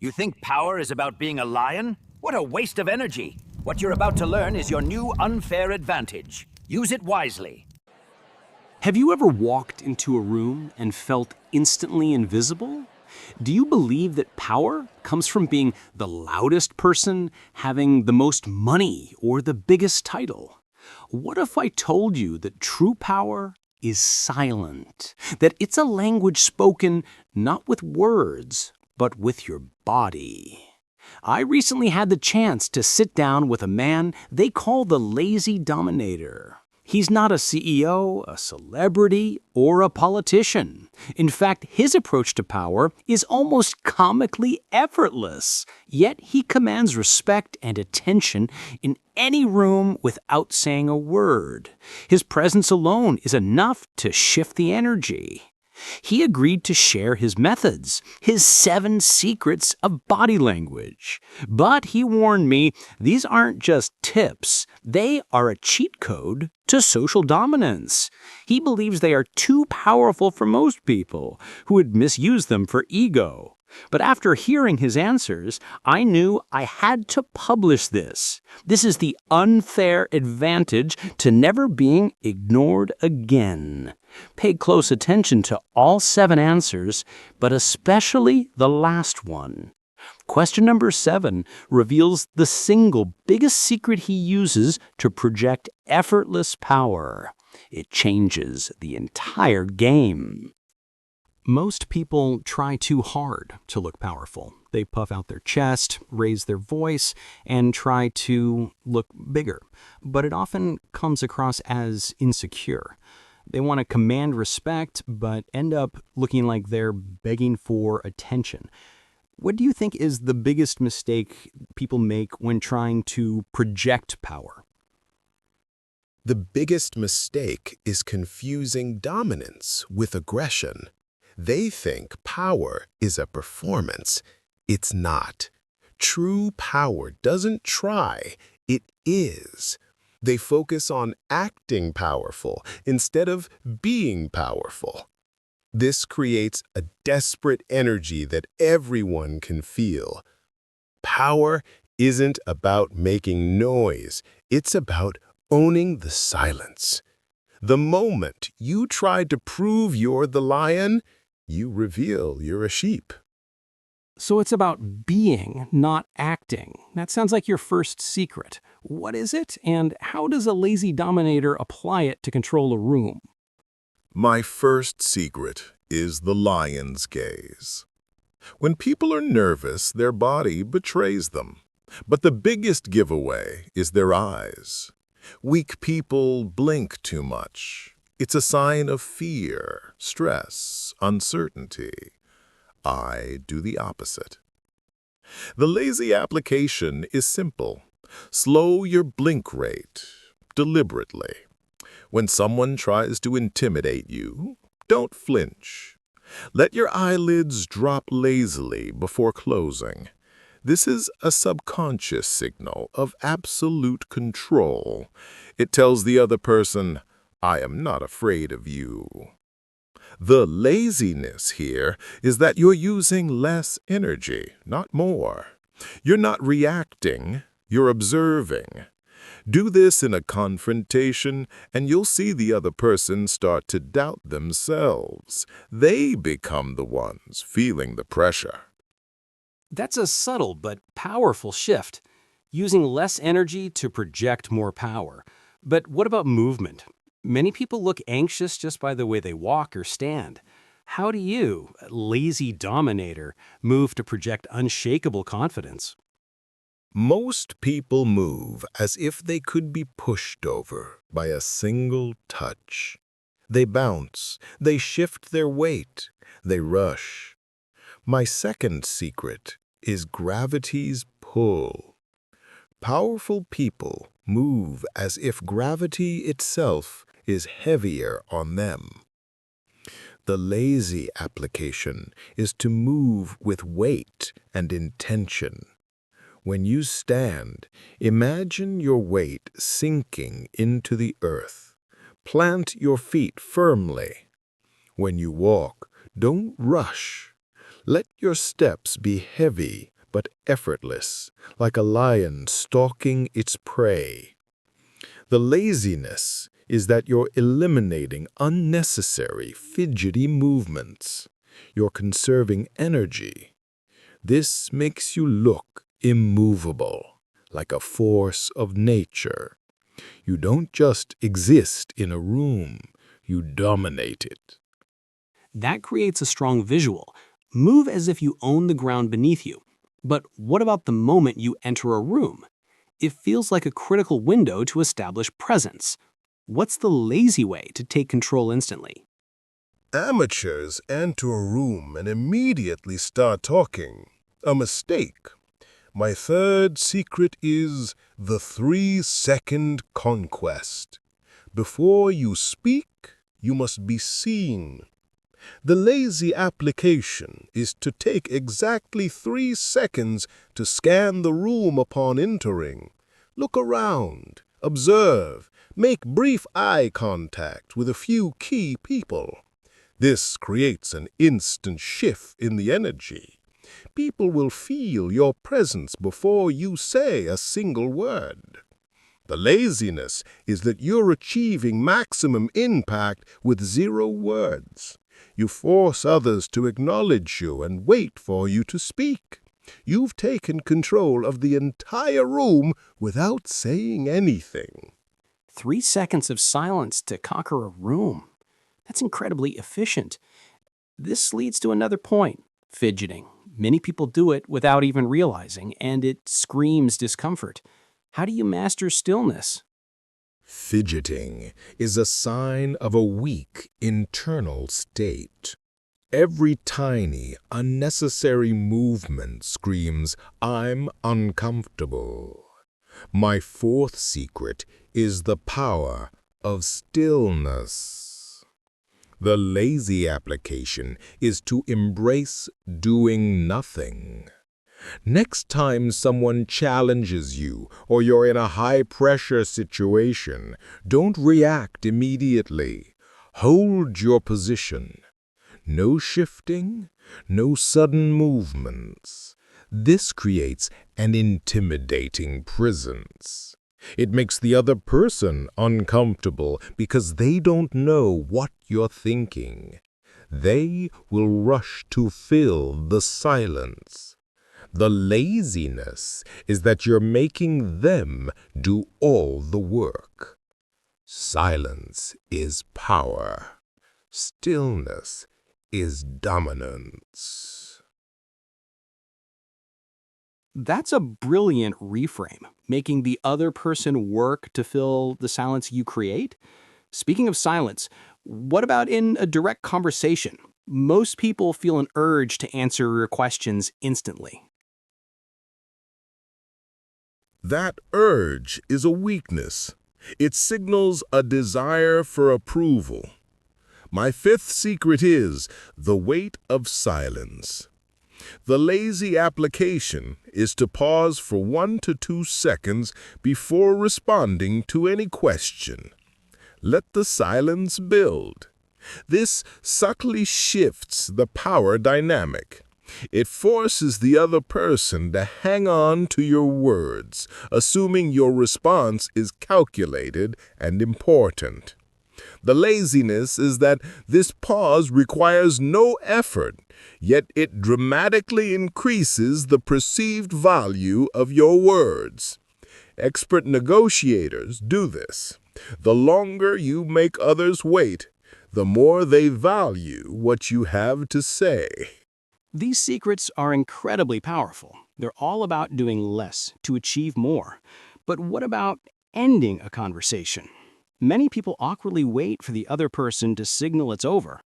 You think power is about being a lion? What a waste of energy. What you're about to learn is your new unfair advantage. Use it wisely. Have you ever walked into a room and felt instantly invisible? Do you believe that power comes from being the loudest person, having the most money, or the biggest title? What if I told you that true power is silent? That it's a language spoken not with words, but with your body? I recently had the chance to sit down with a man they call the Lazy Dominator. He's not a CEO, a celebrity, or a politician. In fact, his approach to power is almost comically effortless. Yet he commands respect and attention in any room without saying a word. His presence alone is enough to shift the energy. He agreed to share his methods, his 7 secrets of body language. But he warned me, these aren't just tips, they are a cheat code to social dominance. He believes they are too powerful for most people, who would misuse them for ego. But after hearing his answers, I knew I had to publish this. This is the unfair advantage to never being ignored again. Pay close attention to all 7 answers, but especially the last one. Question number 7 reveals the single biggest secret he uses to project effortless power. It changes the entire game. Most people try too hard to look powerful. They puff out their chest, raise their voice, and try to look bigger. But it often comes across as insecure. They want to command respect, but end up looking like they're begging for attention. What do you think is the biggest mistake people make when trying to project power? The biggest mistake is confusing dominance with aggression. They think power is a performance. It's not. True power doesn't try, it is. They focus on acting powerful instead of being powerful. This creates a desperate energy that everyone can feel. Power isn't about making noise, it's about owning the silence. The moment you try to prove you're the lion, you reveal you're a sheep. So it's about being, not acting. That sounds like your first secret. What is it, and how does a lazy dominator apply it to control a room? My first secret is the lion's gaze. When people are nervous, their body betrays them. But the biggest giveaway is their eyes. Weak people blink too much. It's a sign of fear, stress, uncertainty. I do the opposite. The lazy application is simple. Slow your blink rate, deliberately. When someone tries to intimidate you, don't flinch. Let your eyelids drop lazily before closing. This is a subconscious signal of absolute control. It tells the other person, I am not afraid of you. The laziness here is that you're using less energy, not more. You're not reacting, you're observing. Do this in a confrontation, and you'll see the other person start to doubt themselves. They become the ones feeling the pressure. That's a subtle but powerful shift, using less energy to project more power. But what about movement? Many people look anxious just by the way they walk or stand. How do you, lazy dominator, move to project unshakable confidence? Most people move as if they could be pushed over by a single touch. They bounce, they shift their weight, they rush. My second secret is gravity's pull. Powerful people move as if gravity itself is heavier on them. The lazy application is to move with weight and intention. When you stand, imagine your weight sinking into the earth. Plant your feet firmly. When you walk, don't rush. Let your steps be heavy but effortless, like a lion stalking its prey. The laziness is that you're eliminating unnecessary fidgety movements. You're conserving energy. This makes you look immovable, like a force of nature. You don't just exist in a room, you dominate it. That creates a strong visual. Move as if you own the ground beneath you. But what about the moment you enter a room? It feels like a critical window to establish presence. What's the lazy way to take control instantly? Amateurs enter a room and immediately start talking. A mistake. My third secret is the 3-second conquest. Before you speak, you must be seen. The lazy application is to take exactly 3 seconds to scan the room upon entering. Look around, observe, make brief eye contact with a few key people. This creates an instant shift in the energy. People will feel your presence before you say a single word. The laziness is that you're achieving maximum impact with 0 words. You force others to acknowledge you and wait for you to speak. You've taken control of the entire room without saying anything. 3 seconds of silence to conquer a room. That's incredibly efficient. This leads to another point, fidgeting. Many people do it without even realizing, and it screams discomfort. How do you master stillness? Fidgeting is a sign of a weak internal state. Every tiny, unnecessary movement screams, "I'm uncomfortable." My 4th secret is the power of stillness. The lazy application is to embrace doing nothing. Next time someone challenges you or you're in a high-pressure situation, don't react immediately. Hold your position. No shifting, no sudden movements. This creates an intimidating presence. It makes the other person uncomfortable because they don't know what you're thinking. They will rush to fill the silence. The laziness is that you're making them do all the work. Silence is power. Stillness is dominance. That's a brilliant reframe, making the other person work to fill the silence you create. Speaking of silence, what about in a direct conversation? Most people feel an urge to answer your questions instantly. That urge is a weakness. It signals a desire for approval. My 5th secret is the weight of silence. The lazy application is to pause for 1 to 2 seconds before responding to any question. Let the silence build. This subtly shifts the power dynamic. It forces the other person to hang on to your words, assuming your response is calculated and important. The laziness is that this pause requires no effort, yet it dramatically increases the perceived value of your words. Expert negotiators do this. The longer you make others wait, the more they value what you have to say. These secrets are incredibly powerful. They're all about doing less to achieve more. But what about ending a conversation? Many people awkwardly wait for the other person to signal it's over.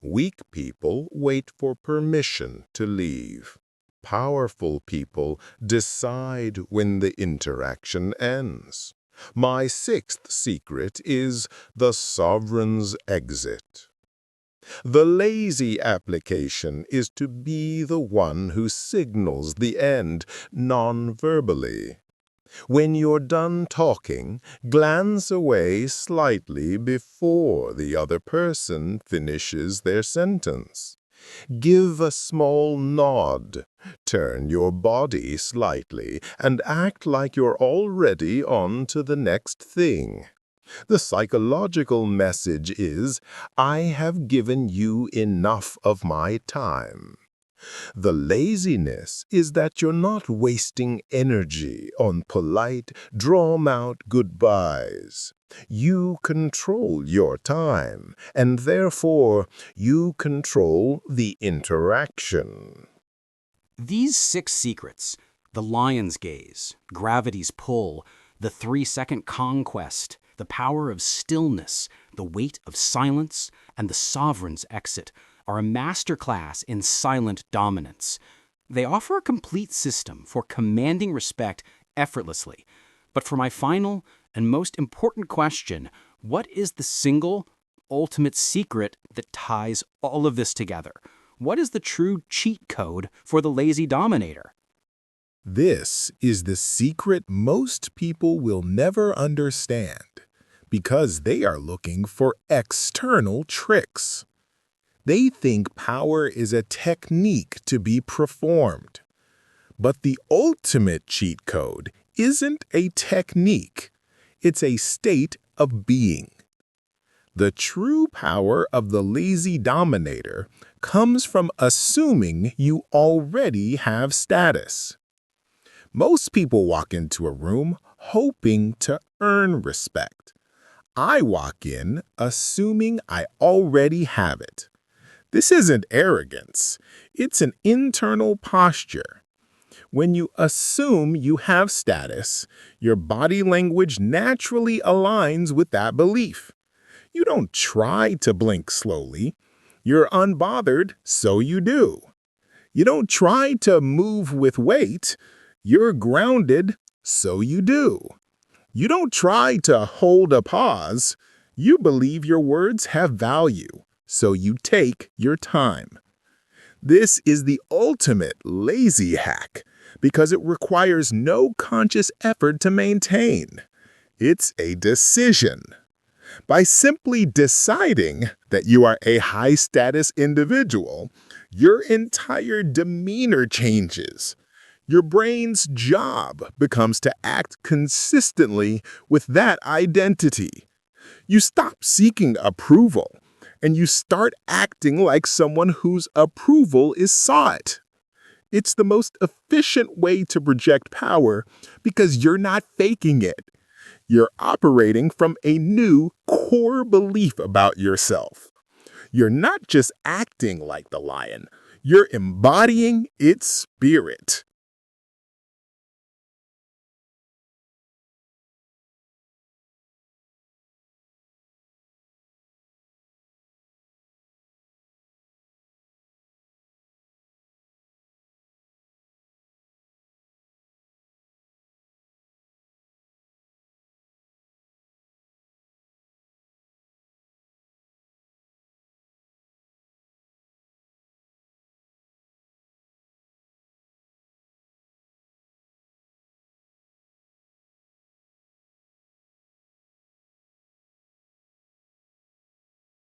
Weak people wait for permission to leave. Powerful people decide when the interaction ends. My 6th secret is the sovereign's exit. The lazy application is to be the one who signals the end non-verbally. When you're done talking, glance away slightly before the other person finishes their sentence. Give a small nod. Turn your body slightly and act like you're already on to the next thing. The psychological message is, I have given you enough of my time. The laziness is that you're not wasting energy on polite, drawn-out goodbyes. You control your time, and therefore you control the interaction. These 6 secrets, the lion's gaze, gravity's pull, the 3-second conquest, the power of stillness, the weight of silence, and the sovereign's exit, are a masterclass in silent dominance. They offer a complete system for commanding respect effortlessly. But for my final and most important question, what is the single, ultimate secret that ties all of this together? What is the true cheat code for the lazy dominator? This is the secret most people will never understand because they are looking for external tricks. They think power is a technique to be performed. But the ultimate cheat code isn't a technique. It's a state of being. The true power of the lazy dominator comes from assuming you already have status. Most people walk into a room hoping to earn respect. I walk in assuming I already have it. This isn't arrogance. It's an internal posture. When you assume you have status, your body language naturally aligns with that belief. You don't try to blink slowly. You're unbothered, so you do. You don't try to move with weight. You're grounded, so you do. You don't try to hold a pause. You believe your words have value, so you take your time. This is the ultimate lazy hack because it requires no conscious effort to maintain. It's a decision. By simply deciding that you are a high-status individual, your entire demeanor changes. Your brain's job becomes to act consistently with that identity. You stop seeking approval, and you start acting like someone whose approval is sought. It's the most efficient way to project power because you're not faking it. You're operating from a new core belief about yourself. You're not just acting like the lion, you're embodying its spirit.